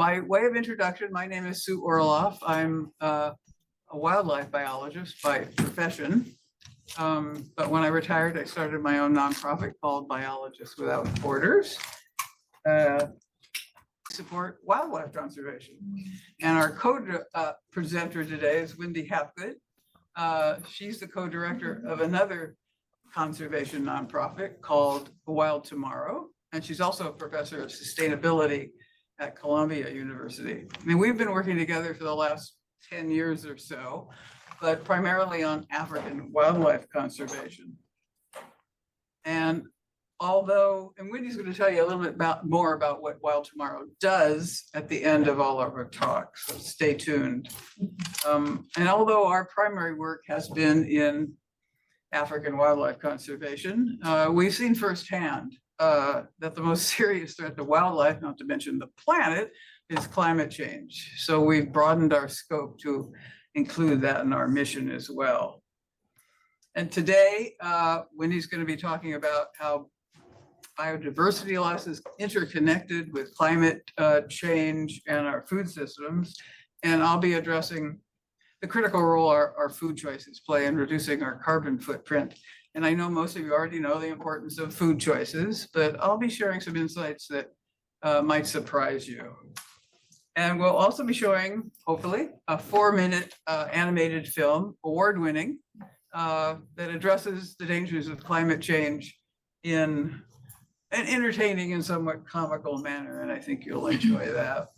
by way of introduction, my name is Sue Orloff. I'm a wildlife biologist by profession. But when I retired, I started my own nonprofit called Biologists Without Borders. Support wildlife conservation. And our co-presenter today is Wendy Hapgood. She's the co-director of another conservation nonprofit called Wild Tomorrow. And she's also a professor of sustainability at Columbia University. I mean, we've been working together for the last 10 years or so, but primarily on African wildlife conservation. And Wendy's going to tell you a little bit more about what Wild Tomorrow does at the end of all of our talks, so stay tuned. And although our primary work has been in African wildlife conservation, we've seen firsthand that the most serious threat to wildlife, not to mention the planet, is climate change. So we've broadened our scope to include that in our mission as well. And today, Wendy's going to be talking about how biodiversity loss is interconnected with climate change and our food systems. And I'll be addressing the critical role our food choices play in reducing our carbon footprint. And I know most of you already know the importance of food choices, but I'll be sharing some insights that might surprise you. And we'll also be showing, hopefully, a 4-minute animated film, award-winning, that addresses the dangers of climate change in an entertaining and somewhat comical manner, and I think you'll enjoy that.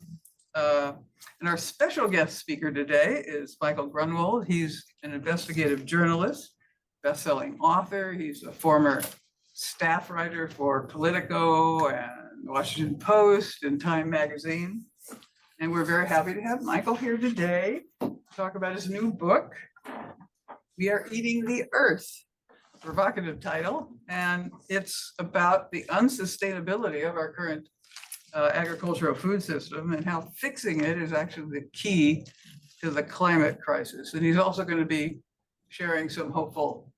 And our special guest speaker today is Michael Grunwald. He's an investigative journalist, best-selling author. He's a former staff writer for Politico and Washington Post and Time Magazine. And we're very happy to have Michael here today to talk about his new book, We Are Eating the Earth. Provocative title, and it's about the unsustainability of our current agricultural food system and how fixing it is actually the key to the climate crisis. And he's also going to be sharing some hopeful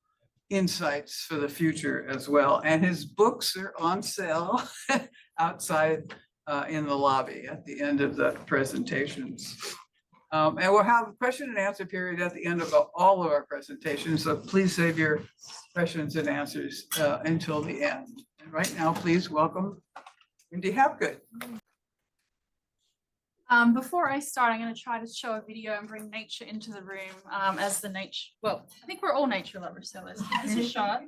insights for the future as well. And his books are on sale outside in the lobby at the end of the presentations. And we'll have a question and answer period at the end of all of our presentations. So please save your questions and answers until the end. And right now, please welcome Wendy Hapgood. Before I start, I'm going to try to show a video and bring nature into the room as the nature. Well, I think we're all nature lovers, so let's give this a shot.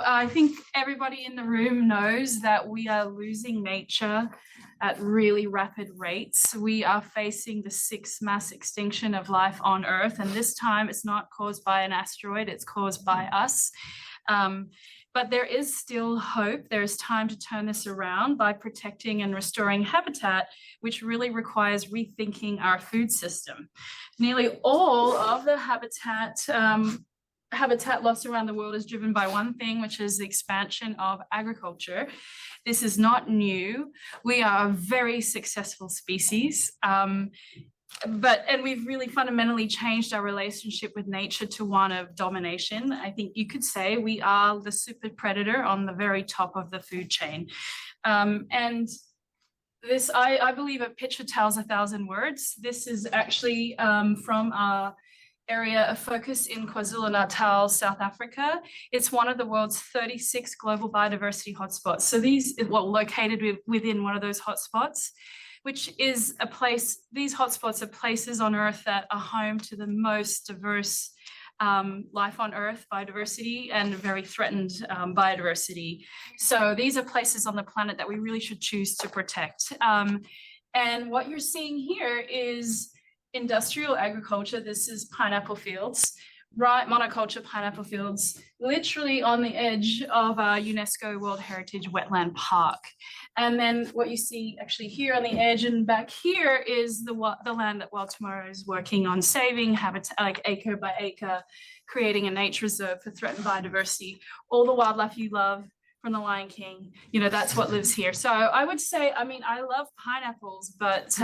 I think everybody in the room knows that we are losing nature at really rapid rates. We are facing the 6th mass extinction of life on Earth, and this time it's not caused by an asteroid, it's caused by us. But there is still hope. There is time to turn this around by protecting and restoring habitat, which really requires rethinking our food system. Nearly all of the habitat loss around the world is driven by one thing, which is the expansion of agriculture. This is not new. We are a very successful species, and we've really fundamentally changed our relationship with nature to one of domination. I think you could say we are the super predator on the very top of the food chain. And this, I believe a picture tells 1,000 words. This is actually from our area of focus in KwaZulu-Natal, South Africa. It's one of the world's 36 global biodiversity hotspots. So these, well, located within one of those hotspots, which is a place, these hotspots are places on Earth that are home to the most diverse life on Earth, biodiversity, and very threatened biodiversity. So these are places on the planet that we really should choose to protect. And what you're seeing here is industrial agriculture. This is pineapple fields, right? Monoculture pineapple fields, literally on the edge of a UNESCO World Heritage Wetland Park. And then what you see actually here on the edge and back here is the land that Wild Tomorrow is working on saving, habitat, like acre by acre, creating a nature reserve for threatened biodiversity. All the wildlife you love from the Lion King, you know, that's what lives here. So I would say, I mean, I love pineapples, but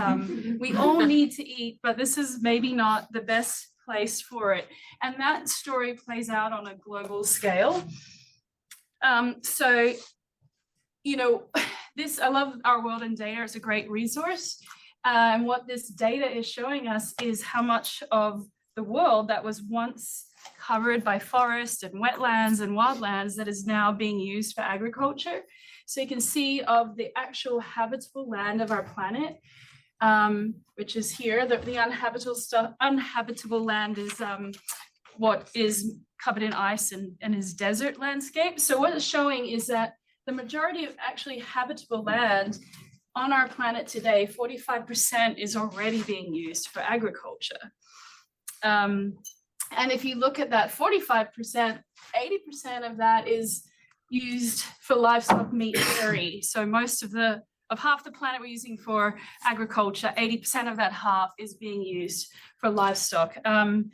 we all need to eat, but this is maybe not the best place for it. And that story plays out on a global scale. So, you know, this, I love Our World in Data. It's a great resource. And what this data is showing us is how much of the world that was once covered by forest and wetlands and wildlands that is now being used for agriculture. So you can see of the actual habitable land of our planet, which is here, the unhabitable land is what is covered in ice and is desert landscape. So what it's showing is that the majority of actually habitable land on our planet today, 45% is already being used for agriculture. And if you look at that 45%, 80% of that is used for livestock, meat, dairy. So most of half the planet we're using for agriculture, 80% of that half is being used for livestock. And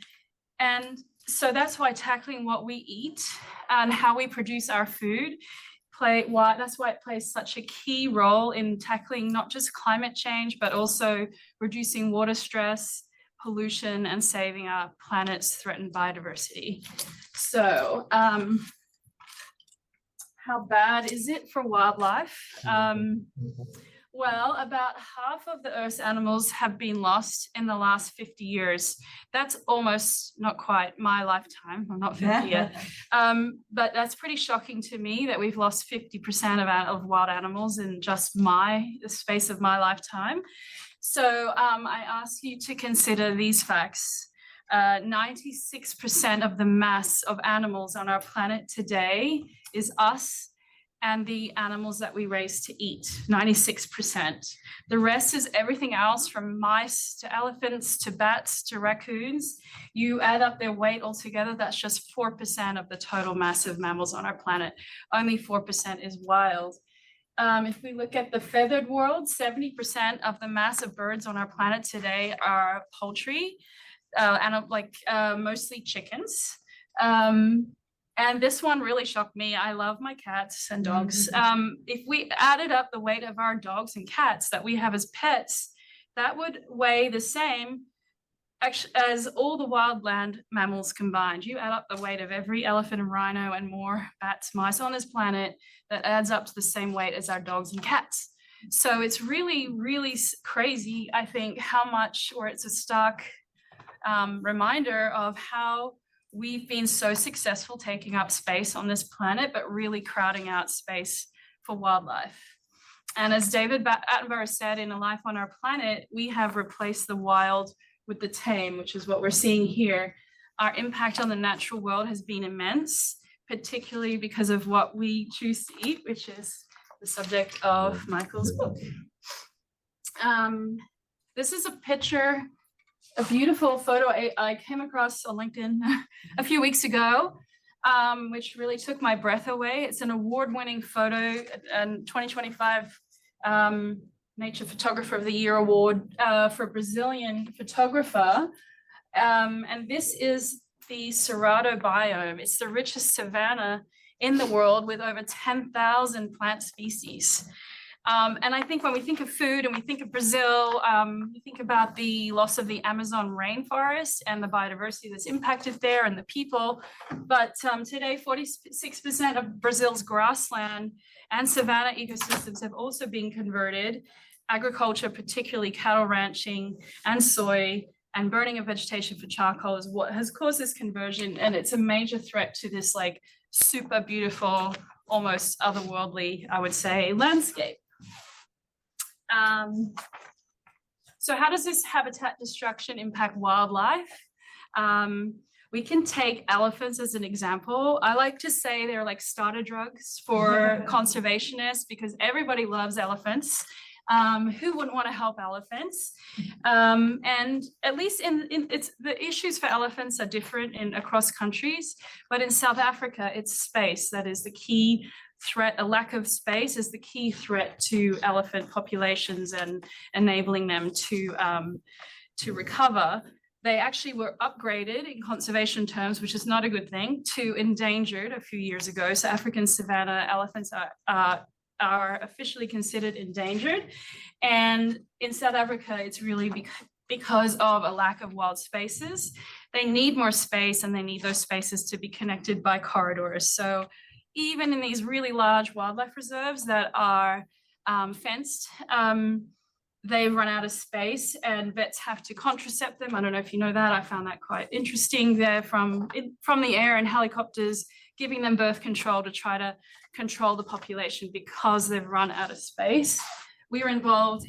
so that's why tackling what we eat and how we produce our food that's why it plays such a key role in tackling not just climate change, but also reducing water stress, pollution, and saving our planet's threatened biodiversity. So how bad is it for wildlife? Well, about half of the Earth's animals have been lost in the last 50 years. That's almost not quite my lifetime. I'm not 50 yet. But that's pretty shocking to me that we've lost 50% of wild animals in just the space of my lifetime. So I ask you to consider these facts. 96% of the mass of animals on our planet today is us and the animals that we raise to eat, 96%. The rest is everything else, from mice to elephants to bats to raccoons. You add up their weight altogether, that's just 4% of the total mass of mammals on our planet. Only 4% is wild. If we look at the feathered world, 70% of the mass of birds on our planet today are poultry, and mostly chickens. And this one really shocked me. I love my cats and dogs. If we added up the weight of our dogs and cats that we have as pets, that would weigh the same as all the wildland mammals combined. You add up the weight of every elephant and rhino and more bats, mice on this planet, that adds up to the same weight as our dogs and cats. So it's really, really crazy, I think, how much, or it's a stark reminder of how we've been so successful taking up space on this planet, but really crowding out space for wildlife. And as David Attenborough said in A Life on Our Planet, we have replaced the wild with the tame, which is what we're seeing here. Our impact on the natural world has been immense, particularly because of what we choose to eat, which is the subject of Michael's book. This is a picture, a beautiful photo I came across on LinkedIn a few weeks ago, which really took my breath away. It's an award-winning photo, and 2025 Nature Photographer of the Year award for a Brazilian photographer. And this is the Cerrado biome. It's the richest savanna in the world with over 10,000 plant species. And I think when we think of food and we think of Brazil, we think about the loss of the Amazon rainforest and the biodiversity that's impacted there and the people. But today, 46% of Brazil's grassland and savanna ecosystems have also been converted. Agriculture, particularly cattle ranching and soy, and burning of vegetation for charcoal is what has caused this conversion, and it's a major threat to this like super beautiful, almost otherworldly, I would say, landscape. So how does this habitat destruction impact wildlife? We can take elephants as an example. I like to say they're like starter drugs for conservationists because everybody loves elephants. Who wouldn't want to help elephants? And at least it's the issues for elephants are different across countries, but in South Africa, it's space that is the key threat. A lack of space is the key threat to elephant populations and enabling them to recover. They actually were upgraded in conservation terms, which is not a good thing, to endangered a few years ago. So African savanna elephants are officially considered endangered. And in South Africa, it's really because of a lack of wild spaces. They need more space and they need those spaces to be connected by corridors. So even in these really large wildlife reserves that are fenced, they run out of space and vets have to contracept them. I don't know if you know that. I found that quite interesting. They're from the air and helicopters giving them birth control to try to control the population because they've run out of space. We were involved,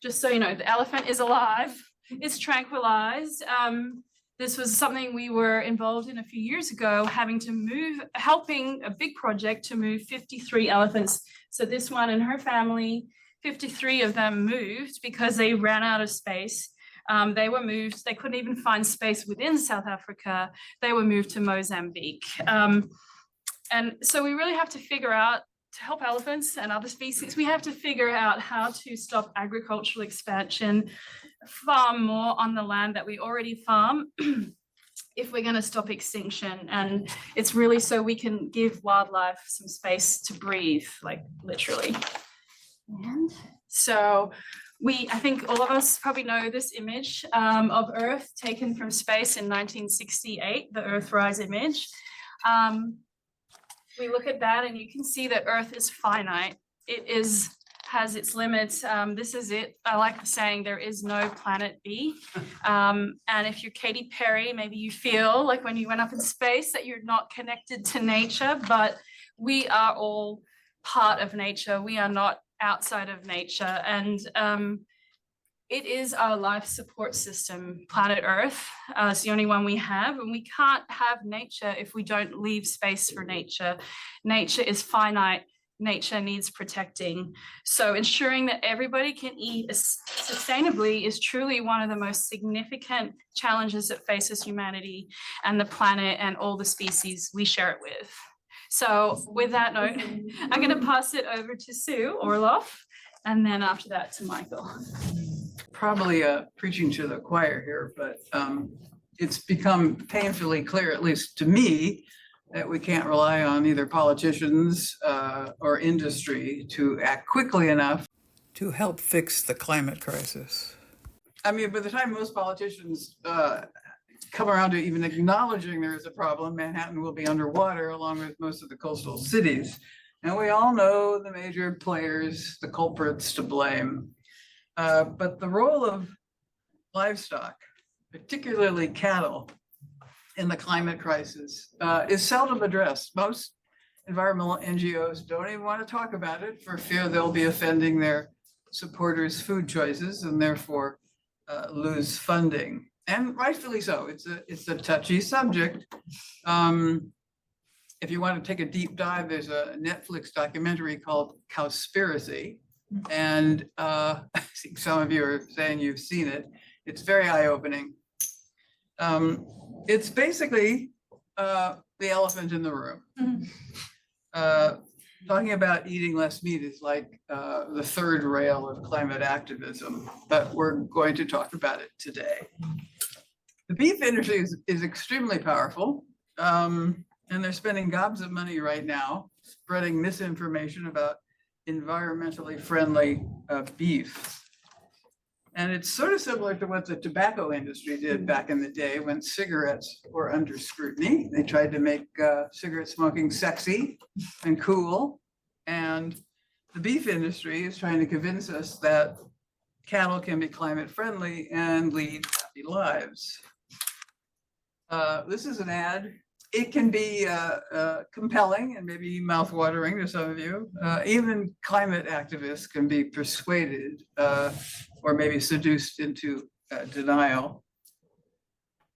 just so you know, the elephant is alive, it's tranquilized. This was something we were involved in a few years ago, helping a big project to move 53 elephants. So this one and her family, 53 of them moved because they ran out of space. They were moved, they couldn't even find space within South Africa. They were moved to Mozambique. And so we really have to figure out, to help elephants and other species, we have to figure out how to stop agricultural expansion, farm more on the land that we already farm if we're going to stop extinction. And it's really so we can give wildlife some space to breathe, like literally. And so I think all of us probably know this image of Earth taken from space in 1968, the Earthrise image. We look at that and you can see that Earth is finite. It has its limits. This is it. I like the saying, there is no planet B. And if you're Katy Perry, maybe you feel like when you went up in space that you're not connected to nature, but we are all part of nature. We are not outside of nature. And it is our life support system, planet Earth. It's the only one we have, and we can't have nature if we don't leave space for nature. Nature is finite. Nature needs protecting. So ensuring that everybody can eat sustainably is truly one of the most significant challenges that faces humanity and the planet and all the species we share it with. So with that note, I'm going to pass it over to Sue Orloff, and then after that to Michael. Probably preaching to the choir here, but it's become painfully clear, at least to me, that we can't rely on either politicians or industry to act quickly enough to help fix the climate crisis. I mean, by the time most politicians come around to even acknowledging there is a problem, Manhattan will be underwater along with most of the coastal cities. And we all know the major players, the culprits to blame. But the role of livestock, particularly cattle, in the climate crisis is seldom addressed. Most environmental NGOs don't even want to talk about it for fear they'll be offending their supporters' food choices and therefore lose funding. And rightfully so. It's a touchy subject. If you want to take a deep dive, there's a Netflix documentary called Cowspiracy. And I think some of you are saying you've seen it. It's very eye-opening. It's basically the elephant in the room. Talking about eating less meat is like the third rail of climate activism, but we're going to talk about it today. The beef industry is extremely powerful, and they're spending gobs of money right now spreading misinformation about environmentally friendly beef. And it's sort of similar to what the tobacco industry did back in the day when cigarettes were under scrutiny. They tried to make cigarette smoking sexy and cool. And the beef industry is trying to convince us that cattle can be climate friendly and lead happy healthy lives. This is an ad. It can be compelling and maybe mouthwatering to some of you. Even climate activists can be persuaded or maybe seduced into denial.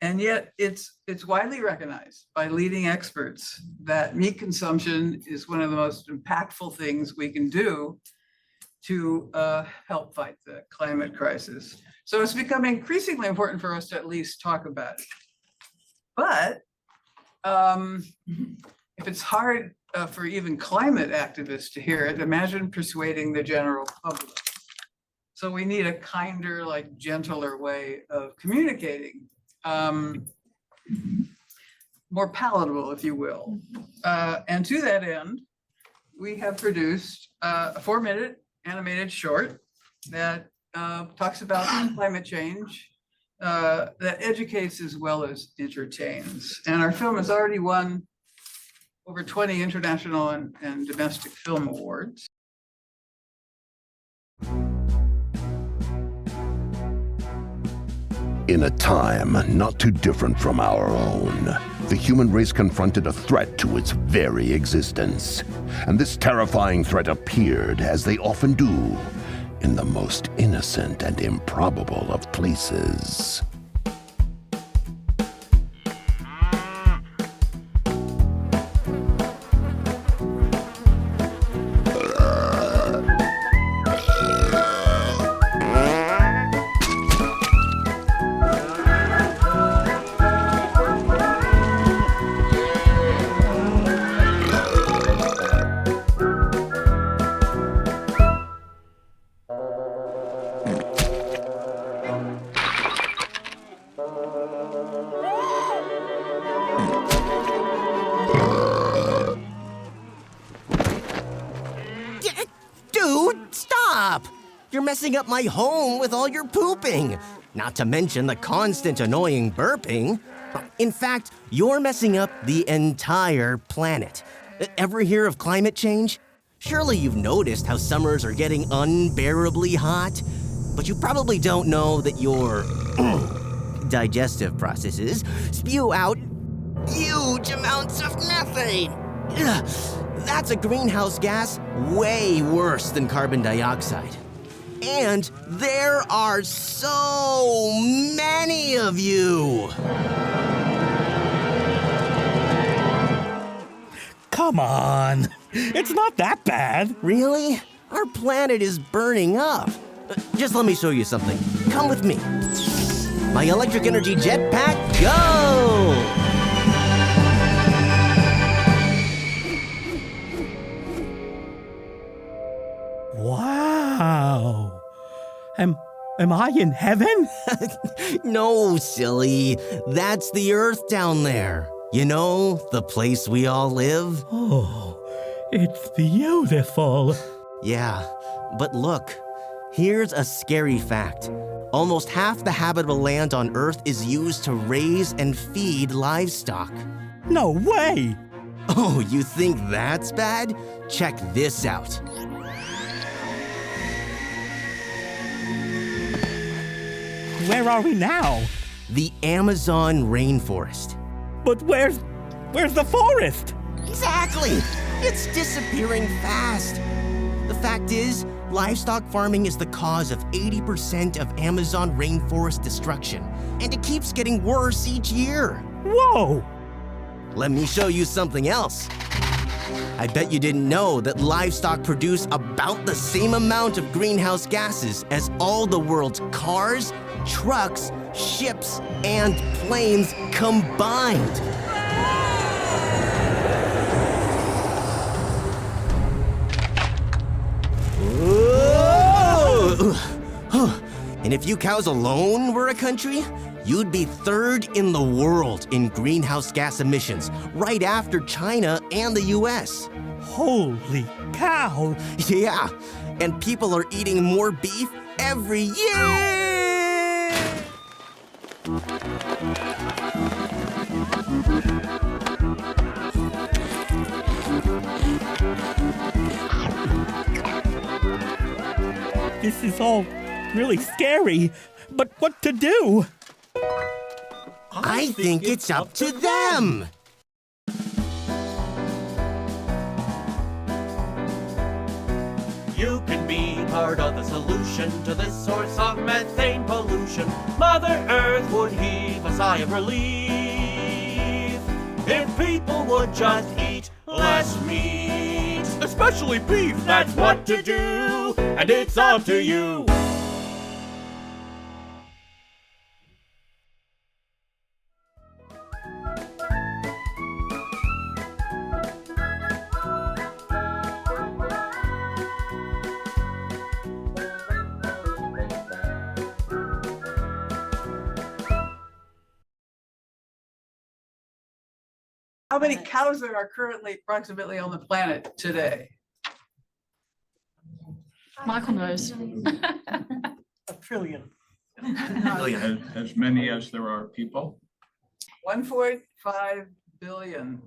And yet it's widely recognized by leading experts that meat consumption is one of the most impactful things we can do to help fight the climate crisis. So it's becoming increasingly important for us to at least talk about it. But if it's hard for even climate activists to hear it, imagine persuading the general public. So we need a kinder, like gentler way of communicating. More palatable, if you will. And to that end, we have produced a 4-minute animated short that talks about climate change, that educates as well as entertains. And our film has already won over 20 international and domestic film awards. In a time not too different from our own, the human race confronted a threat to its very existence. And this terrifying threat appeared, as they often do, in the most innocent and improbable of places. Dude, stop! You're messing up my home with all your pooping. Not to mention the constant annoying burping. In fact, you're messing up the entire planet. Ever hear of climate change? Surely you've noticed how summers are getting unbearably hot. But you probably don't know that your digestive processes spew out huge amounts of methane. Ugh. That's a greenhouse gas way worse than carbon dioxide. And there are so many of you. Come on, it's not that bad. Really? Our planet is burning up. Just let me show you something. Come with me. My electric energy jetpack, go! Wow. Am I in heaven? No, silly. That's the Earth down there. You know, the place we all live? Oh, it's beautiful. Yeah, but look, here's a scary fact. Almost half the habitable land on Earth is used to raise and feed livestock. No way. Oh, you think that's bad? Check this out. Where are we now? The Amazon rainforest. But where's the forest? Exactly! It's disappearing fast. The fact is, livestock farming is the cause of 80% of Amazon rainforest destruction, and it keeps getting worse each year. Whoa! Let me show you something else. I bet you didn't know that livestock produce about the same amount of greenhouse gases as all the world's cars, trucks, ships, and planes combined. And if you cows alone were a country, you'd be third in the world in greenhouse gas emissions, right after China and the US. Holy cow! Yeah, and people are eating more beef every year! This is all really scary, but what to do? I think it's up to them. You can be part of the solution to this source of methane pollution. Mother Earth would heave a sigh of relief if people would just eat less meat, especially beef. That's what to do, and it's up to you. How many cows there are currently approximately on the planet today? Michael knows. A trillion. As many as there are people. 1.5 billion.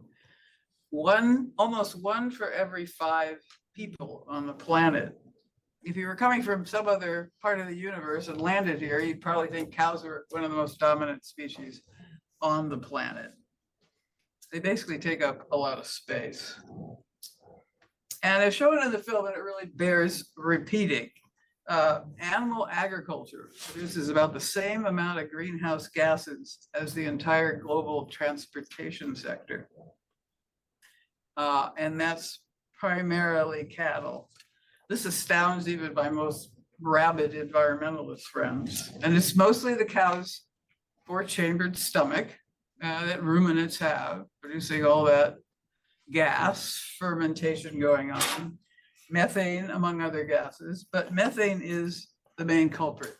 Almost one for every 5 people on the planet. If you were coming from some other part of the universe and landed here, you'd probably think cows are one of the most dominant species on the planet. They basically take up a lot of space. And as shown in the film, and it really bears repeating, animal agriculture produces about the same amount of greenhouse gases as the entire global transportation sector. And that's primarily cattle. This astounds even my most rabid environmentalist friends. And it's mostly the cow's 4-chambered stomach that ruminants have, producing all that gas, fermentation going on, methane, among other gases. But methane is the main culprit.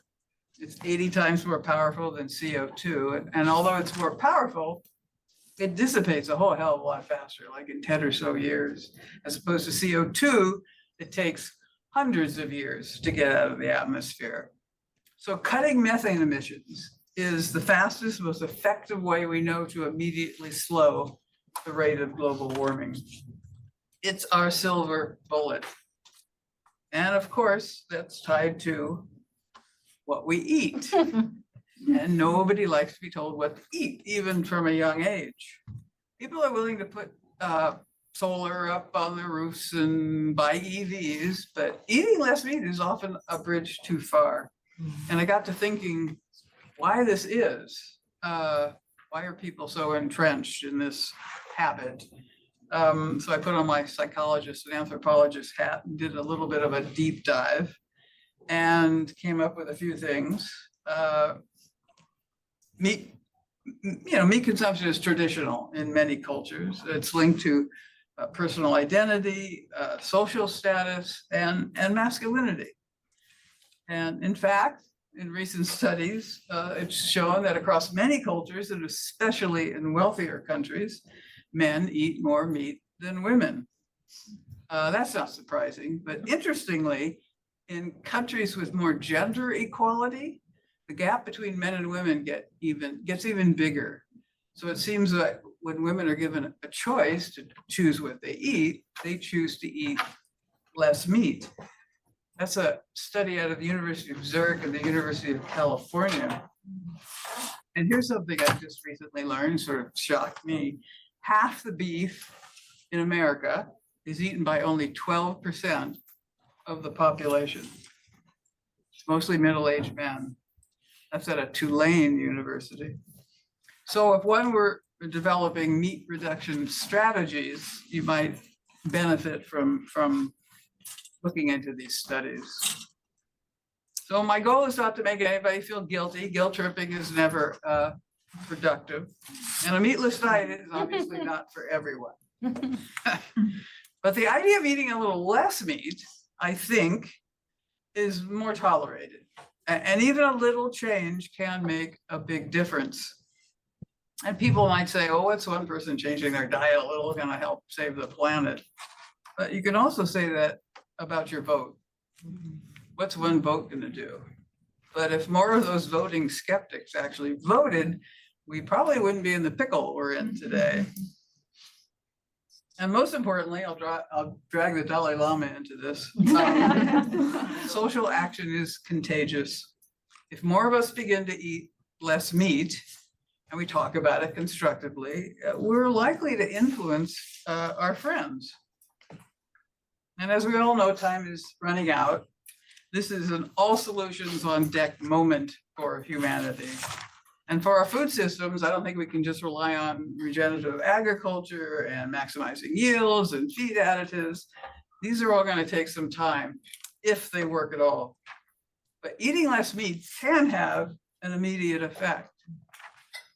It's 80 times more powerful than CO2. And although it's more powerful, it dissipates a whole hell of a lot faster, like in 10 or so years, as opposed to CO2, it takes hundreds of years to get out of the atmosphere. So cutting methane emissions is the fastest, most effective way we know to immediately slow the rate of global warming. It's our silver bullet. And of course, that's tied to what we eat. And nobody likes to be told what to eat, even from a young age. People are willing to put solar up on their roofs and buy EVs, but eating less meat is often a bridge too far. And I got to thinking why this is. Why are people so entrenched in this habit? So I put on my psychologist and anthropologist hat and did a little bit of a deep dive and came up with a few things. Meat consumption is traditional in many cultures. It's linked to personal identity, social status, and masculinity. And in fact, in recent studies, it's shown that across many cultures, and especially in wealthier countries, men eat more meat than women. That's not surprising, but interestingly, in countries with more gender equality, the gap between men and women gets even bigger. So it seems that when women are given a choice to choose what they eat, they choose to eat less meat. That's a study out of the University of Zurich and the University of California. And here's something I just recently learned, sort of shocked me. Half the beef in America is eaten by only 12% of the population. It's mostly middle-aged men. That's at a Tulane university. So if one were developing meat reduction strategies, you might benefit from looking into these studies. So my goal is not to make anybody feel guilty. Guilt tripping is never productive. And a meatless diet is obviously not for everyone. But the idea of eating a little less meat, I think, is more tolerated. And even a little change can make a big difference. And people might say, oh, what's one person changing their diet a little gonna help save the planet? But you can also say that about your vote. What's one vote gonna do? But if more of those voting skeptics actually voted, we probably wouldn't be in the pickle we're in today. And most importantly, I'll drag the Dalai Lama into this. Social action is contagious. If more of us begin to eat less meat, and we talk about it constructively, we're likely to influence our friends. And as we all know, time is running out. This is an all solutions on deck moment for humanity. And for our food systems, I don't think we can just rely on regenerative agriculture and maximizing yields and feed additives. These are all going to take some time if they work at all. But eating less meat can have an immediate effect.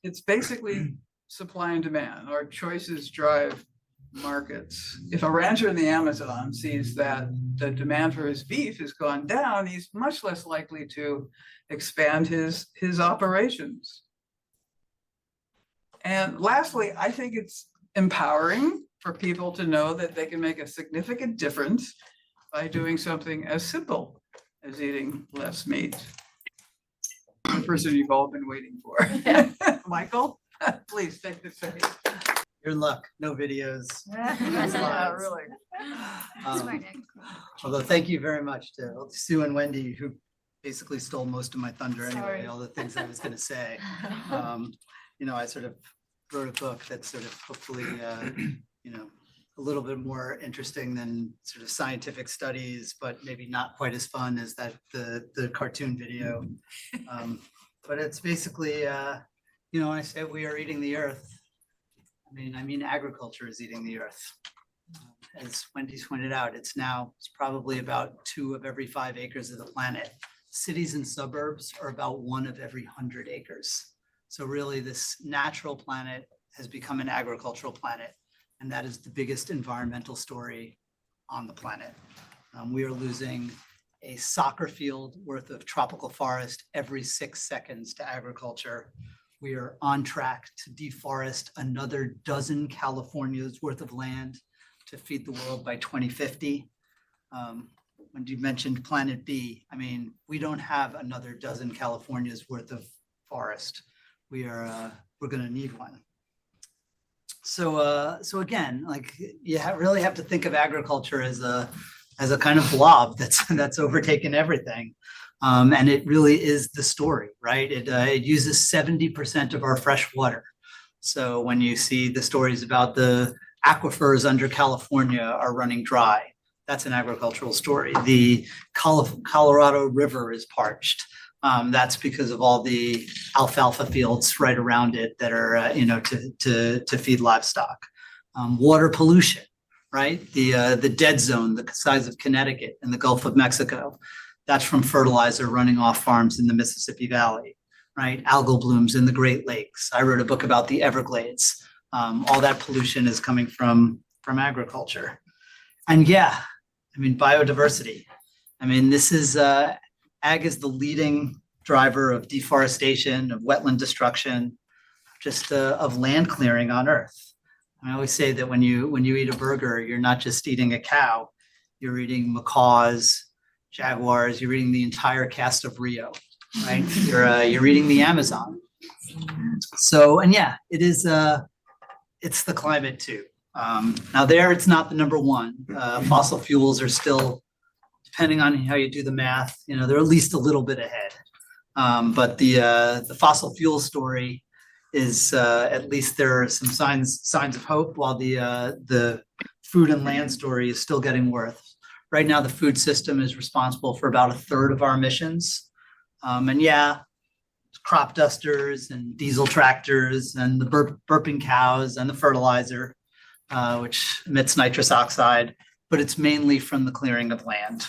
It's basically supply and demand. Our choices drive markets. If a rancher in the Amazon sees that the demand for his beef has gone down, he's much less likely to expand his operations. And lastly, I think it's empowering for people to know that they can make a significant difference by doing something as simple as eating less meat. The person you've all been waiting for. Michael, please take the stage. Your luck, no videos. Yeah, really. Although thank you very much to Sue and Wendy, who basically stole most of my thunder anyway, Sorry. all the things I was gonna say. I sort of wrote a book that's sort of hopefully, a little bit more interesting than sort of scientific studies, but maybe not quite as fun as the cartoon video. But it's basically, when I say we are eating the earth, I mean agriculture is eating the earth. As Wendy's pointed out, it's probably about 2 of every 5 acres of the planet. Cities and suburbs are about 1 of every 100 acres. So really this natural planet has become an agricultural planet, and that is the biggest environmental story on the planet. We are losing a soccer field worth of tropical forest every 6 seconds to agriculture. We are on track to deforest another dozen California's worth of land to feed the world by 2050. When you mentioned Planet B, we don't have another dozen California's worth of forest. We're going to need one. So again, you really have to think of agriculture as a kind of blob that's overtaken everything. And it really is the story, right? It uses 70% of our fresh water. So when you see the stories about the aquifers under California are running dry, that's an agricultural story. The Colorado River is parched. That's because of all the alfalfa fields right around it that are, to feed livestock. Water pollution, right? The dead zone, the size of Connecticut and the Gulf of Mexico. That's from fertilizer running off farms in the Mississippi Valley, right? Algal blooms in the Great Lakes. I wrote a book about the Everglades. All that pollution is coming from agriculture. And biodiversity. This is, ag is the leading driver of deforestation, of wetland destruction, just of land clearing on Earth. I always say that when you eat a burger, you're not just eating a cow, you're eating macaws, jaguars, you're eating the entire cast of Rio, right? You're eating the Amazon. So, it is, it's the climate too. Now it's not the number one. Fossil fuels are still, depending on how you do the math, they're at least a little bit ahead. But the fossil fuel story is, at least there are some signs of hope, while the food and land story is still getting worse. Right now, the food system is responsible for about 1/3 of our emissions. Crop dusters and diesel tractors and the burping cows and the fertilizer, which emits nitrous oxide, but it's mainly from the clearing of land,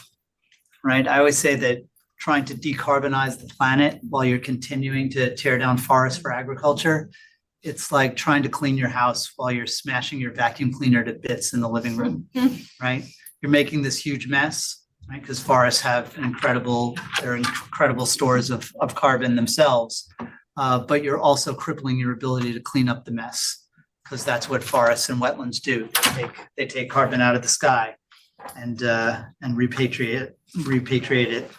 right? I always say that trying to decarbonize the planet while you're continuing to tear down forests for agriculture, it's like trying to clean your house while you're smashing your vacuum cleaner to bits in the living room, right? You're making this huge mess, right? Because forests have incredible stores of carbon themselves, but you're also crippling your ability to clean up the mess, because that's what forests and wetlands do. They take carbon out of the sky and repatriate it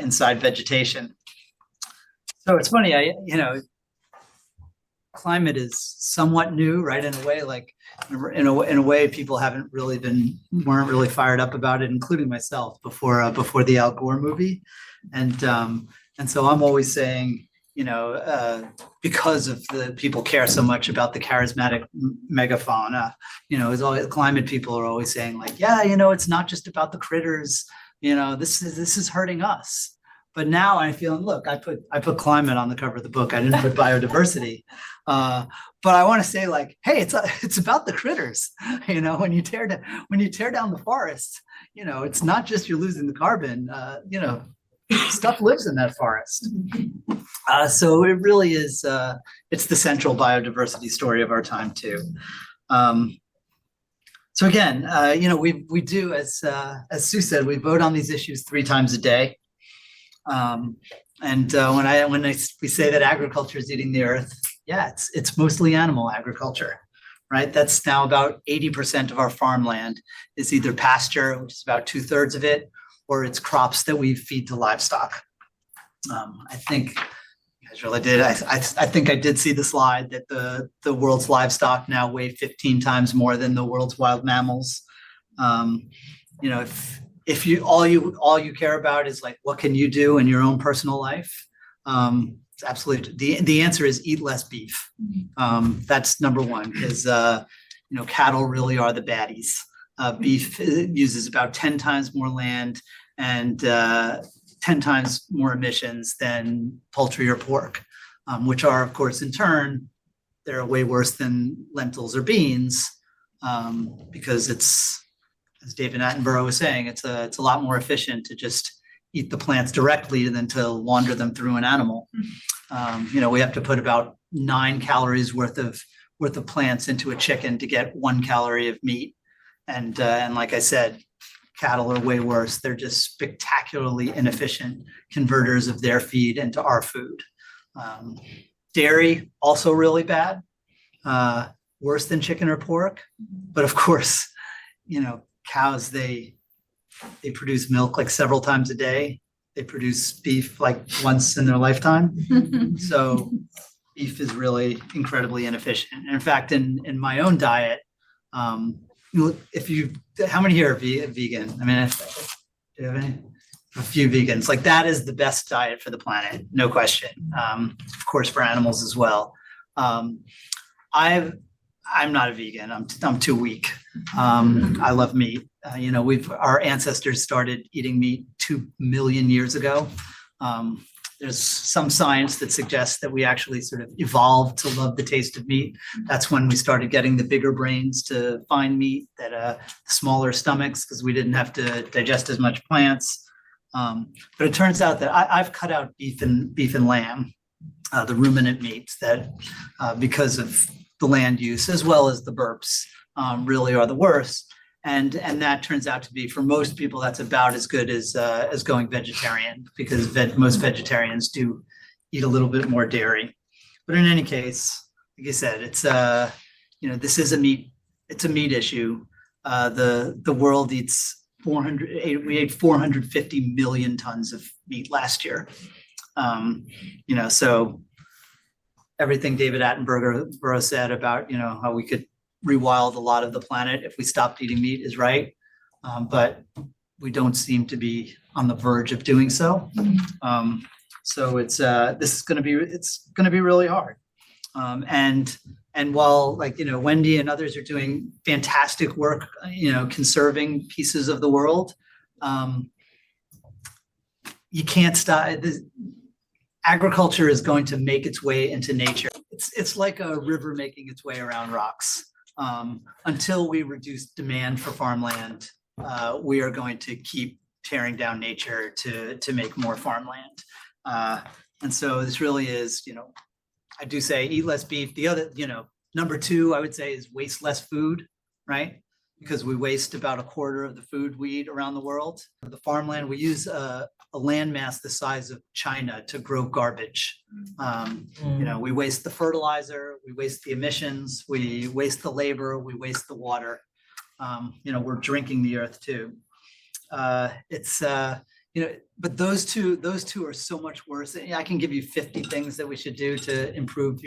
inside vegetation. So it's funny, climate is somewhat new, right? In a way, in a way, people weren't really fired up about it, including myself before the Al Gore movie, and so I'm always saying, because of the people care so much about the charismatic megafauna, is always climate people are always saying like, yeah, it's not just about the critters, this is hurting us. But now I feel, look, I put climate on the cover of the book. I didn't put biodiversity. But I want to say like, hey, it's about the critters. When you tear down the forest, it's not just you're losing the carbon, stuff lives in that forest. So it really is, it's the central biodiversity story of our time too. So again, we do, as Sue said, we vote on these issues 3 times a day. When we say that agriculture is eating the earth, yeah, it's mostly animal agriculture, right? That's now about 80% of our farmland is either pasture, which is about 2/3 of it, or it's crops that we feed to livestock. I think you guys really did. I think I did see the slide that the world's livestock now weigh 15 times more than the world's wild mammals. If you all you care about is like, what can you do in your own personal life? It's absolutely the answer is eat less beef. That's number one, because cattle really are the baddies. Beef uses about 10 times more land and 10 times more emissions than poultry or pork, which are, of course, in turn, they're way worse than lentils or beans, because it's, as David Attenborough was saying, it's a lot more efficient to just eat the plants directly than to launder them through an animal. We have to put about 9 calories worth of plants into a chicken to get 1 calorie of meat. And like I said, cattle are way worse. They're just spectacularly inefficient converters of their feed into our food. Dairy, also really bad, worse than chicken or pork. But of course, cows, they produce milk like several times a day. They produce beef like once in their lifetime. So beef is really incredibly inefficient. In fact, in my own diet, how many here are vegan? I mean, do you have any? A few vegans. Like, that is the best diet for the planet, no question. Of course, for animals as well. I'm not a vegan. I'm too weak. I love meat. Our ancestors started eating meat 2 million years ago. There's some science that suggests that we actually sort of evolved to love the taste of meat. That's when we started getting the bigger brains to find meat, that smaller stomachs, because we didn't have to digest as much plants. But it turns out that I've cut out beef and lamb, the ruminant meats, that because of the land use as well as the burps, really are the worst. And that turns out to be, for most people, that's about as good as going vegetarian, because most vegetarians do eat a little bit more dairy. But in any case, like I said, it's this is a meat issue. The world eats we ate 450 million tons of meat last year. So everything David Attenborough said about, how we could rewild a lot of the planet if we stopped eating meat is right. But we don't seem to be on the verge of doing so. So it's going to be really hard. And while, Wendy and others are doing fantastic work, conserving pieces of the world, you can't stop. Agriculture is going to make its way into nature. It's like a river making its way around rocks. Until we reduce demand for farmland, we are going to keep tearing down nature to make more farmland. And so this really is, I do say eat less beef. The other, number 2, I would say, is waste less food, right? Because we waste about 1/4 of the food we eat around the world. The farmland, we use a landmass the size of China to grow garbage. We waste the fertilizer, we waste the emissions, we waste the labor, we waste the water. We're drinking the earth too. But those two are so much worse. I can give you 50 things that we should do to improve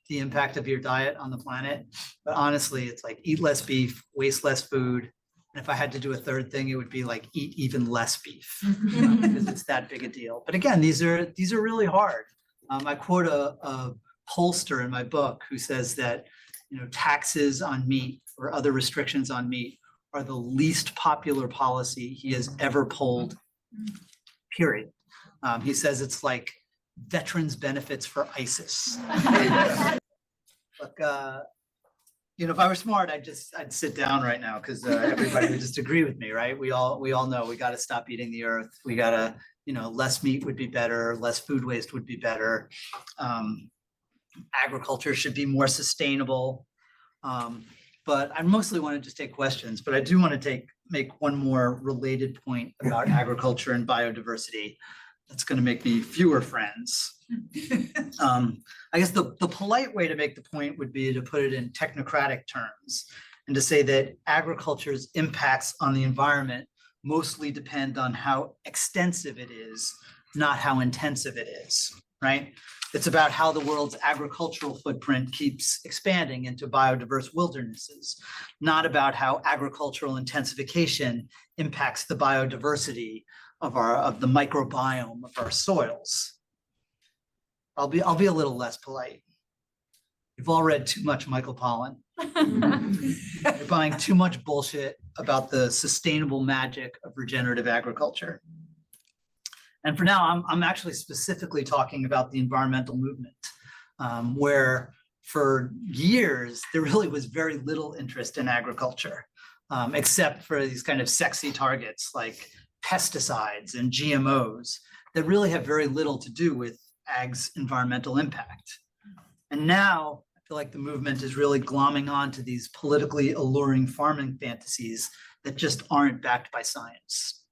the impact of your diet on the planet. But honestly, it's like eat less beef, waste less food. And if I had to do a third thing, it would be like eat even less beef, because it's that big a deal. But again, these are really hard. I quote a pollster in my book who says that, taxes on meat or other restrictions on meat are the least popular policy he has ever polled, period. He says it's like veterans benefits for ISIS. Look, if I were smart, I'd sit down right now because everybody would just agree with me, right? We all know we got to stop eating the earth. We got to, less meat would be better, less food waste would be better. Agriculture should be more sustainable. But I mostly want to just take questions, but I do want to make one more related point about agriculture and biodiversity. That's going to make me fewer friends. I guess the polite way to make the point would be to put it in technocratic terms and to say that agriculture's impacts on the environment mostly depend on how extensive it is, not how intensive it is, right? It's about how the world's agricultural footprint keeps expanding into biodiverse wildernesses, not about how agricultural intensification impacts the biodiversity of the microbiome of our soils. I'll be a little less polite. You've all read too much Michael Pollan. You're buying too much bullshit about the sustainable magic of regenerative agriculture. And for now, I'm actually specifically talking about the environmental movement, where for years, there really was very little interest in agriculture, except for these kind of sexy targets like pesticides and GMOs that really have very little to do with ag's environmental impact. And now I feel like the movement is really glomming on to these politically alluring farming fantasies that just aren't backed by science.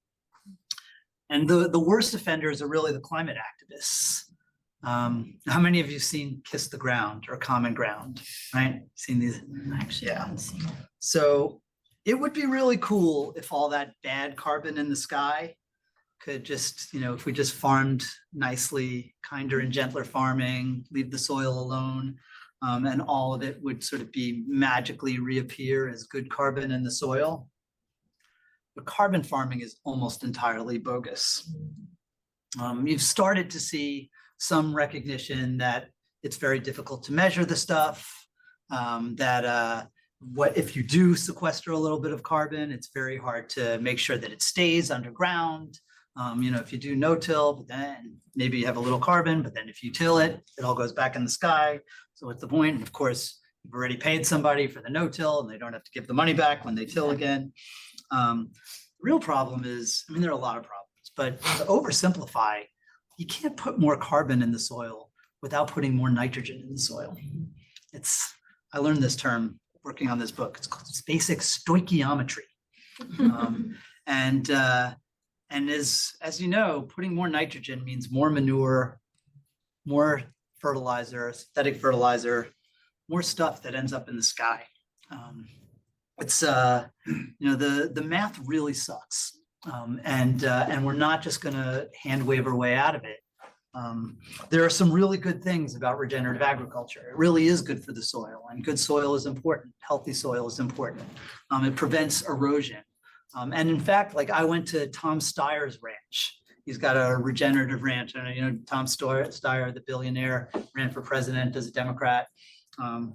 And the worst offenders are really the climate activists. How many of you have seen Kiss the Ground or Common Ground, right? Seen these? Actually, I haven't seen it. So it would be really cool if all that bad carbon in the sky could just, if we just farmed nicely, kinder and gentler farming, leave the soil alone, and all of it would sort of be magically reappear as good carbon in the soil. But carbon farming is almost entirely bogus. You've started to see some recognition that it's very difficult to measure the stuff, that what if you do sequester a little bit of carbon, it's very hard to make sure that it stays underground. If you do no-till, but then maybe you have a little carbon, but then if you till it, it all goes back in the sky. So what's the point? And of course, you've already paid somebody for the no-till and they don't have to give the money back when they till again. The real problem is, there are a lot of problems, but to oversimplify, you can't put more carbon in the soil without putting more nitrogen in the soil. I learned this term working on this book. It's called basic stoichiometry. And as you know, putting more nitrogen means more manure, more fertilizer, synthetic fertilizer, more stuff that ends up in the sky. The math really sucks. And we're not just gonna hand wave our way out of it. There are some really good things about regenerative agriculture. It really is good for the soil, and good soil is important. Healthy soil is important. It prevents erosion. And in fact, I went to Tom Steyer's ranch. He's got a regenerative ranch. And Tom Steyer, the billionaire, ran for president as a Democrat,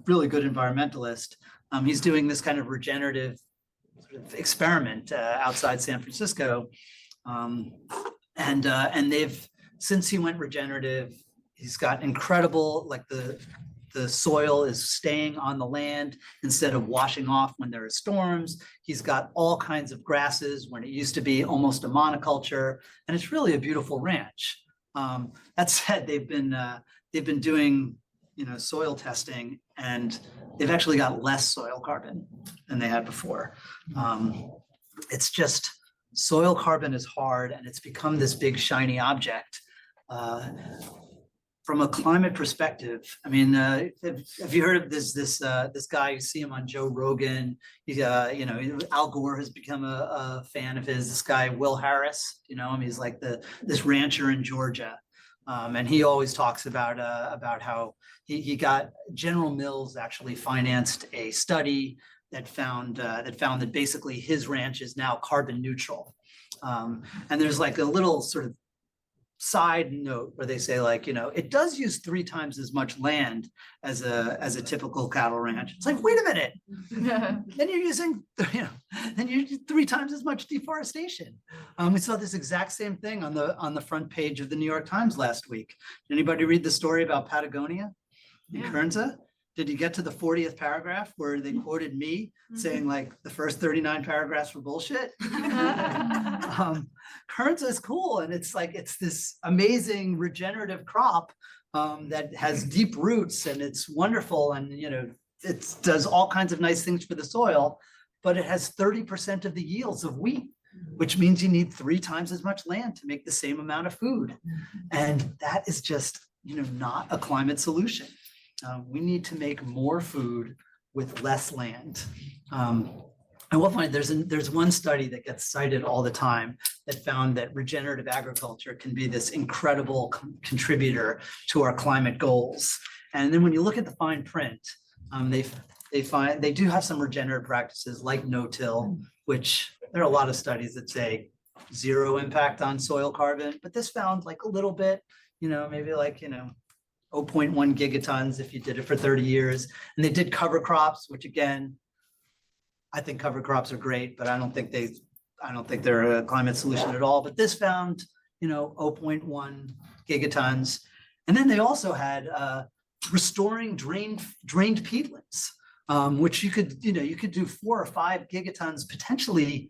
really good environmentalist. He's doing this kind of regenerative sort of experiment outside San Francisco. And they've, since he went regenerative, he's got incredible, the soil is staying on the land instead of washing off when there are storms. He's got all kinds of grasses when it used to be almost a monoculture, and it's really a beautiful ranch. That said, they've been doing soil testing, and they've actually got less soil carbon than they had before. It's just soil carbon is hard, and it's become this big shiny object. From a climate perspective, have you heard of this guy? You see him on Joe Rogan. Al Gore has become a fan of his. This guy, Will Harris, he's like this rancher in Georgia, and he always talks about how he got General Mills actually financed a study that found that basically his ranch is now carbon neutral, and there's a little sort of side note where they say like, it does use 3 times as much land as a typical cattle ranch. It's like, wait a minute, then you're using, then you're using 3 times as much deforestation. We saw this exact same thing on the front page of the New York Times last week. Did anybody read the story about Patagonia in Kernza? Did you get to the 40th paragraph where they quoted me saying like the first 39 paragraphs were bullshit? Kernza is cool, and it's this amazing regenerative crop that has deep roots, and it's wonderful, and it does all kinds of nice things for the soil, but it has 30% of the yields of wheat, which means you need 3 times as much land to make the same amount of food. And that is just not a climate solution. We need to make more food with less land. I will find there's one study that gets cited all the time that found that regenerative agriculture can be this incredible contributor to our climate goals. And then when you look at the fine print, they find they do have some regenerative practices like no-till, which there are a lot of studies that say 0 impact on soil carbon, but this found like a little bit, maybe like 0.1 gigatons if you did it for 30 years. And they did cover crops, which again, I think cover crops are great, but I don't think they're a climate solution at all. But this found, 0.1 gigatons. And then they also had restoring drained peatlands, which you could do 4 or 5 gigatons potentially,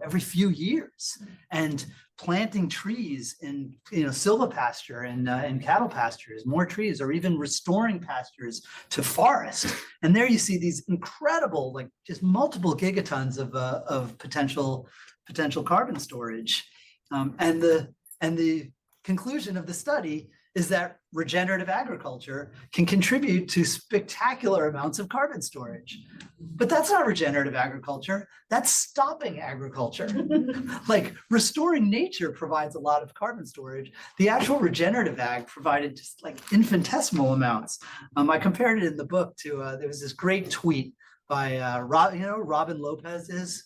every few years, and planting trees in silvopasture and cattle pastures, more trees, or even restoring pastures to forest. And there you see these incredible, like just multiple gigatons of potential carbon storage. And the conclusion of the study is that regenerative agriculture can contribute to spectacular amounts of carbon storage. But that's not regenerative agriculture, that's stopping agriculture. Like restoring nature provides a lot of carbon storage. The actual regenerative ag provided just like infinitesimal amounts. I compared it in the book to, there was this great tweet by, Robin Lopez is.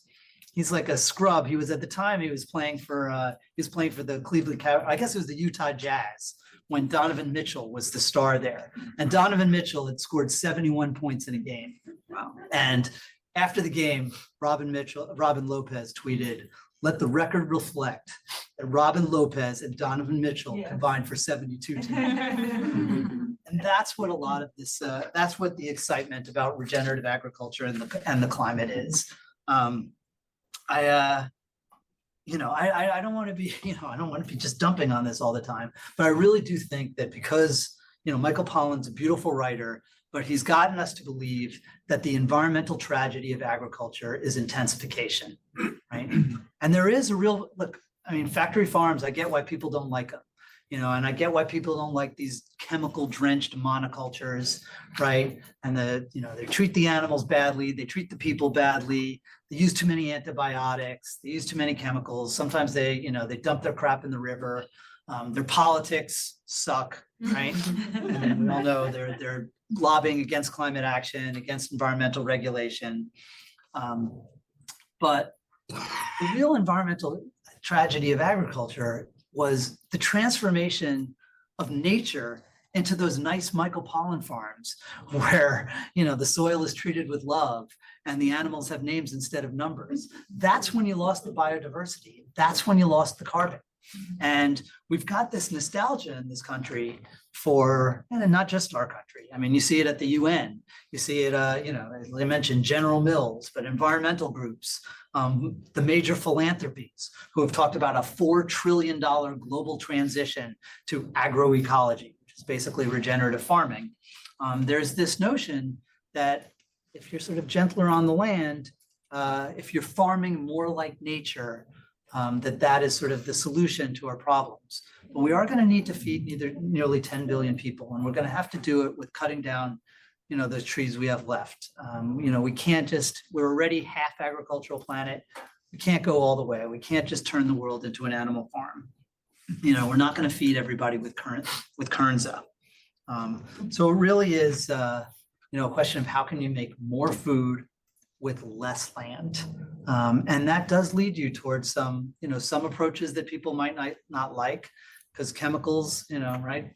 He's like a scrub. He was at the time, he was playing for the Cleveland, I guess it was the Utah Jazz, when Donovan Mitchell was the star there. And Donovan Mitchell had scored 71 points in a game. Wow. And after the game, Robin Lopez tweeted, "Let the record reflect that Robin Lopez and Donovan Mitchell combined for 72 tonight." And that's what a lot of this, that's what the excitement about regenerative agriculture and the climate is. I don't want to be, I don't want to be just dumping on this all the time, but I really do think that because, Michael Pollan's a beautiful writer, but he's gotten us to believe that the environmental tragedy of agriculture is intensification, right? And there is a real, factory farms, I get why people don't like them, and I get why people don't like these chemical drenched monocultures, right? And they treat the animals badly, they treat the people badly, they use too many antibiotics, they use too many chemicals. Sometimes they dump their crap in the river. Their politics suck, right? And then we all know they're lobbying against climate action, against environmental regulation. But the real environmental tragedy of agriculture was the transformation of nature into those nice Michael Pollan farms where, the soil is treated with love and the animals have names instead of numbers. That's when you lost the biodiversity. That's when you lost the carbon. And we've got this nostalgia in this country for, and not just our country. I mean, you see it at the UN, you see it, as I mentioned, General Mills, but environmental groups, the major philanthropies who have talked about a $4 trillion global transition to agroecology, which is basically regenerative farming. There's this notion that if you're sort of gentler on the land, if you're farming more like nature, that is sort of the solution to our problems. But we are going to need to feed nearly 10 billion people, and we're going to have to do it with cutting down, the trees we have left. We can't just, we're already half agricultural planet. We can't go all the way. We can't just turn the world into an animal farm. We're not going to feed everybody with Kernza. So it really is, a question of how can you make more food with less land. And that does lead you towards some approaches that people might not like. because chemicals, right?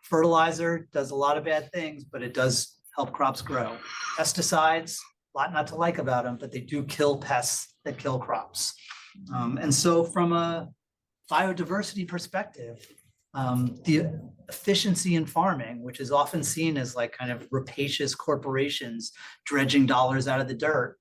Fertilizer does a lot of bad things, but it does help crops grow. Pesticides, a lot not to like about them, but they do kill pests that kill crops. And so from a biodiversity perspective, the efficiency in farming, which is often seen as like kind of rapacious corporations dredging dollars out of the dirt,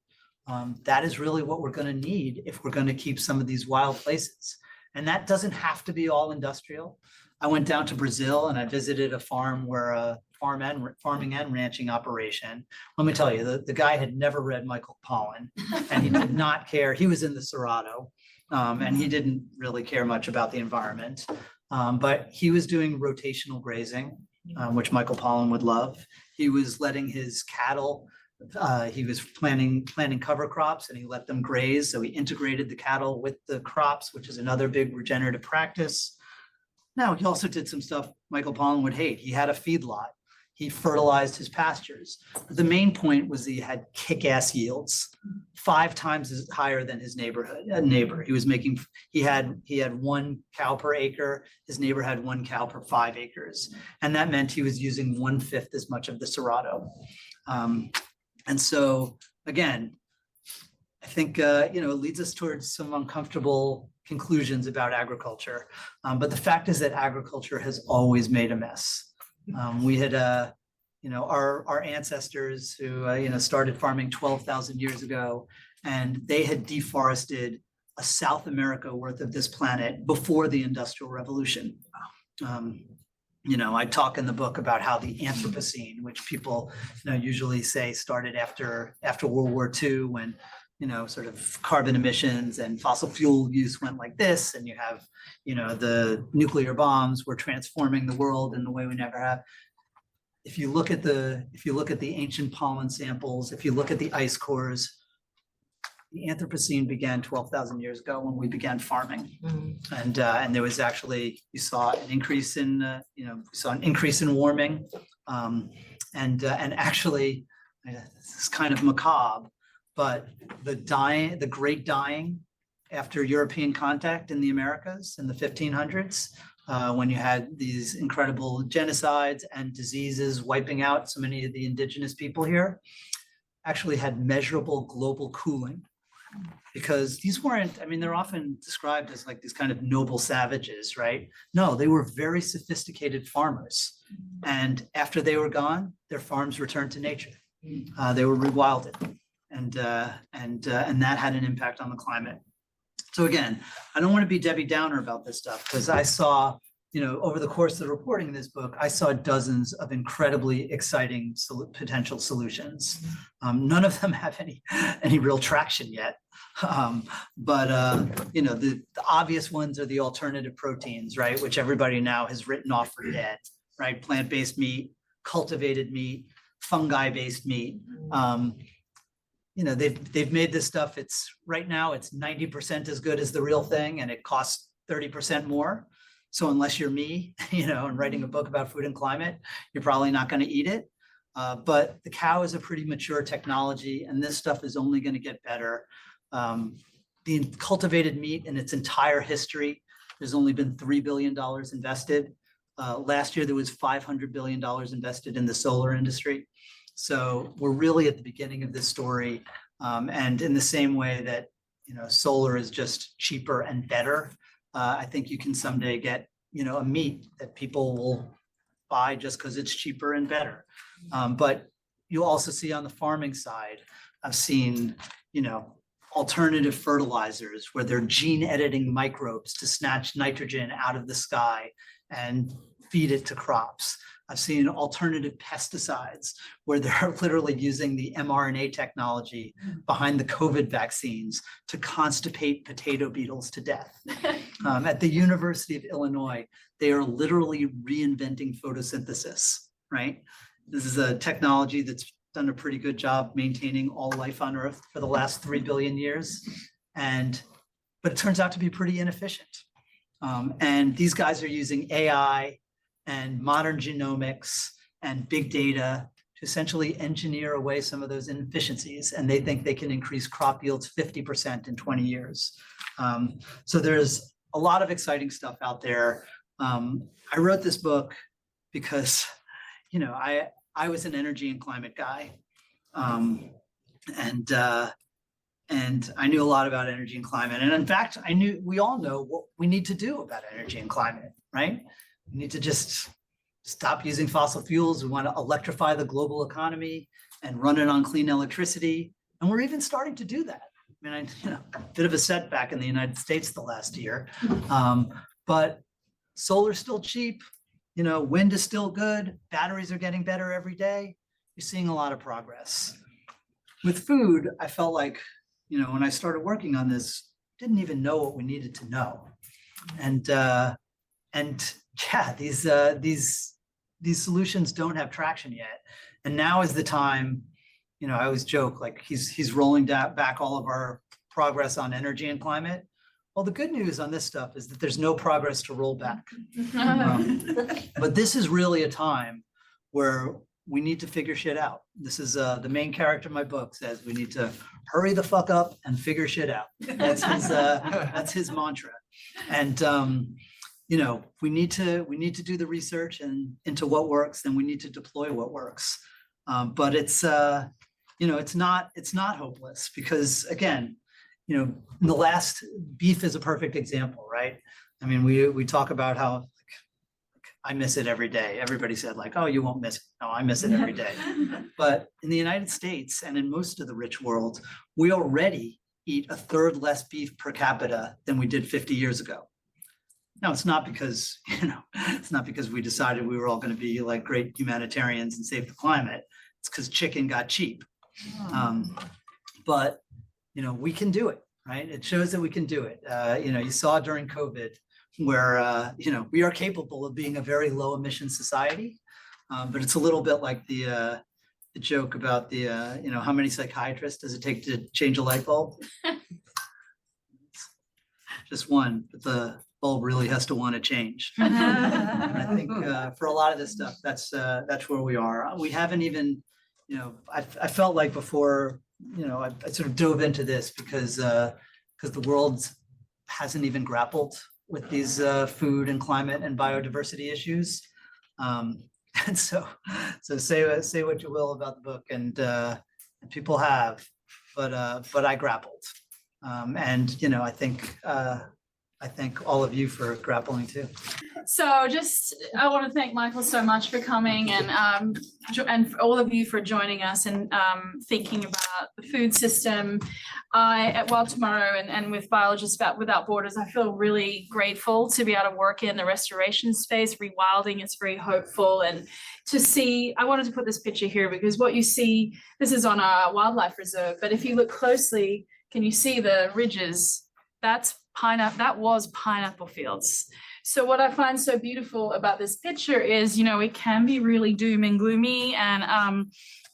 that is really what we're going to need if we're going to keep some of these wild places. And that doesn't have to be all industrial. I went down to Brazil and I visited a farm where a farming and ranching operation. Let me tell you, the guy had never read Michael Pollan, and he did not care. He was in the Cerrado, and he didn't really care much about the environment. But he was doing rotational grazing, which Michael Pollan would love. He was letting his cattle, he was planting cover crops, and he let them graze. So he integrated the cattle with the crops, which is another big regenerative practice. Now, he also did some stuff Michael Pollan would hate. He had a feedlot. He fertilized his pastures. But the main point was that he had kick-ass yields, 5 times as higher than his neighbor. He was making, he had 1 cow per acre. His neighbor had 1 cow per 5 acres. And that meant he was using 1/5 as much of the Cerrado. And so, again, I think, it leads us towards some uncomfortable conclusions about agriculture. But the fact is that agriculture has always made a mess. We had, our ancestors who, started farming 12,000 years ago, and they had deforested a South America worth of this planet before the Industrial Revolution. I talk in the book about how the Anthropocene, which people, usually say started after World War II, when sort of carbon emissions and fossil fuel use went like this, and you have, the nuclear bombs were transforming the world in the way we never have. If you look at the ancient pollen samples, if you look at the ice cores, the Anthropocene began 12,000 years ago when we began farming, and there was actually, you saw an increase in warming, and actually, this is kind of macabre, but the great dying after European contact in the Americas in the 1500s, when you had these incredible genocides and diseases wiping out so many of the indigenous people here, actually had measurable global cooling. Because these weren't, they're often described as like these kind of noble savages, right? No, they were very sophisticated farmers. And after they were gone, their farms returned to nature. They were rewilded. And that had an impact on the climate. So again, I don't want to be Debbie Downer about this stuff, because I saw, over the course of the reporting in this book, I saw dozens of incredibly exciting potential solutions. None of them have any real traction yet. But the obvious ones are the alternative proteins, right? Which everybody now has written off for dead, right? Plant-based meat, cultivated meat, fungi-based meat. They've made this stuff, right now it's 90% as good as the real thing, and it costs 30% more. So unless you're me, and writing a book about food and climate, you're probably not going to eat it. But the cow is a pretty mature technology, and this stuff is only going to get better. The cultivated meat in its entire history, there's only been $3 billion invested. Last year, there was $500 billion invested in the solar industry. So we're really at the beginning of this story. And in the same way that, solar is just cheaper and better, I think you can someday get, a meat that people will buy just because it's cheaper and better. But you'll also see on the farming side, I've seen, alternative fertilizers where they're gene editing microbes to snatch nitrogen out of the sky and feed it to crops. I've seen alternative pesticides where they're literally using the mRNA technology behind the COVID vaccines to constipate potato beetles to death. At the University of Illinois, they are literally reinventing photosynthesis, right? This is a technology that's done a pretty good job maintaining all life on Earth for the last 3 billion years. But it turns out to be pretty inefficient. And these guys are using AI and modern genomics and big data to essentially engineer away some of those inefficiencies. And they think they can increase crop yields 50% in 20 years. So there's a lot of exciting stuff out there. I wrote this book because, I was an energy and climate guy. And I knew a lot about energy and climate. And in fact, we all know what we need to do about energy and climate, right? We need to just stop using fossil fuels. We want to electrify the global economy and run it on clean electricity. And we're even starting to do that. I mean, a bit of a setback in the United States the last year, but solar's still cheap. Wind is still good. Batteries are getting better every day. You're seeing a lot of progress. With food, I felt like, when I started working on this, didn't even know what we needed to know. And yeah, these solutions don't have traction yet. And now is the time, I always joke, like he's rolling back all of our progress on energy and climate. Well, the good news on this stuff is that there's no progress to roll back. But this is really a time where we need to figure shit out. This is the main character of my book says we need to hurry the fuck up and figure shit out. That's his mantra. And we need to do the research and into what works, and we need to deploy what works. But it's not hopeless because again, in the last, beef is a perfect example, right? I mean, we talk about how I miss it every day. Everybody said like, oh, you won't miss it. No, I miss it every day. But in the United States and in most of the rich world, we already eat a third less beef per capita than we did 50 years ago. Now, it's not because, we decided we were all going to be like great humanitarians and save the climate. It's because chicken got cheap. But we can do it, right? It shows that we can do it. You saw during COVID where, we are capable of being a very low emission society. But it's a little bit like the joke about how many psychiatrists does it take to change a light bulb? Just one, but the bulb really has to want to change. And I think for a lot of this stuff, that's where we are. We haven't even, I felt like before, I sort of dove into this because the world hasn't even grappled with these food and climate and biodiversity issues. And so say what you will about the book, and people have, but I grappled, and I thank all of you for grappling too. So I want to thank Michael so much for coming and for all of you for joining us and thinking about the food system. Tomorrow and with Biologists Without Borders, I feel really grateful to be able to work in the restoration space. Rewilding is very hopeful, and to see, I wanted to put this picture here because what you see, this is on a wildlife reserve, but if you look closely, can you see the ridges? That was pineapple fields. So what I find so beautiful about this picture is, it can be really doom and gloomy, and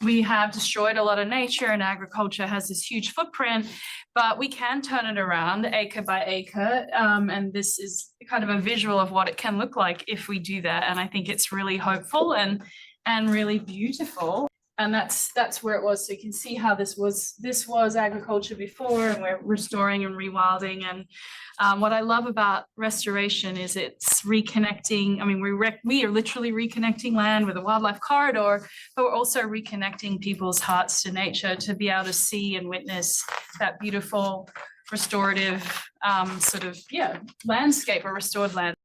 we have destroyed a lot of nature, and agriculture has this huge footprint, but we can turn it around acre by acre. And this is kind of a visual of what it can look like if we do that. And I think it's really hopeful and really beautiful. And that's where it was. So you can see how this was agriculture before, and we're restoring and rewilding. And what I love about restoration is it's reconnecting. I mean, we are literally reconnecting land with a wildlife corridor, but we're also reconnecting people's hearts to nature to be able to see and witness that beautiful restorative landscape or restored land.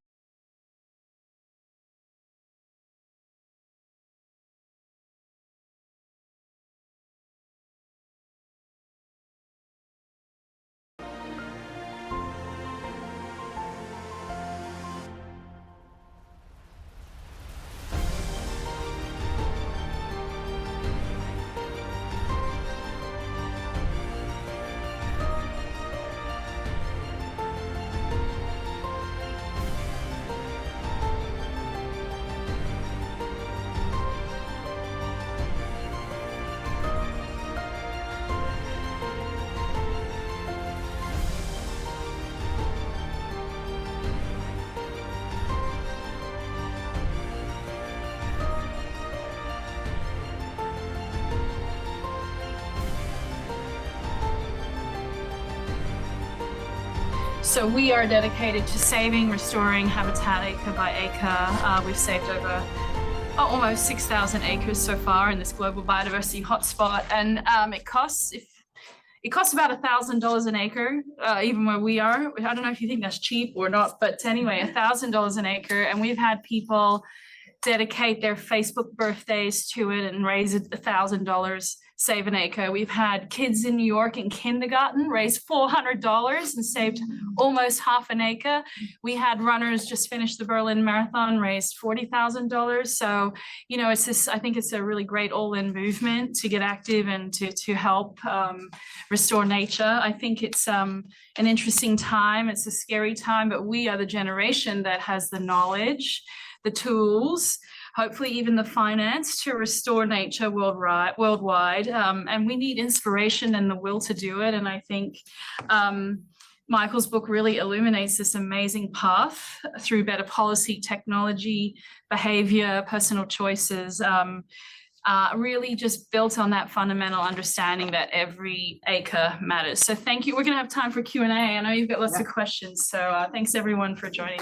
So we are dedicated to saving, restoring habitat acre by acre. We've saved over almost 6,000 acres so far in this global biodiversity hotspot, and it costs about $1,000 an acre, even where we are. I don't know if you think that's cheap or not, but anyway, $1,000 an acre, and we've had people dedicate their Facebook birthdays to it and raise $1,000, save an acre. We've had kids in New York in kindergarten raise $400 and saved almost half an acre. We had runners just finish the Berlin Marathon, raised $40,000. So, you know, it's this, I think it's a really great all-in movement to get active and to help restore nature. I think it's an interesting time. It's a scary time, but we are the generation that has the knowledge, the tools, hopefully even the finance to restore nature worldwide. And we need inspiration and the will to do it. And I think Michael's book really illuminates this amazing path through better policy, technology, behavior, personal choices, really just built on that fundamental understanding that every acre matters. So thank you. We're going to have time for Q&A. I know you've got lots of questions. So thanks everyone for joining.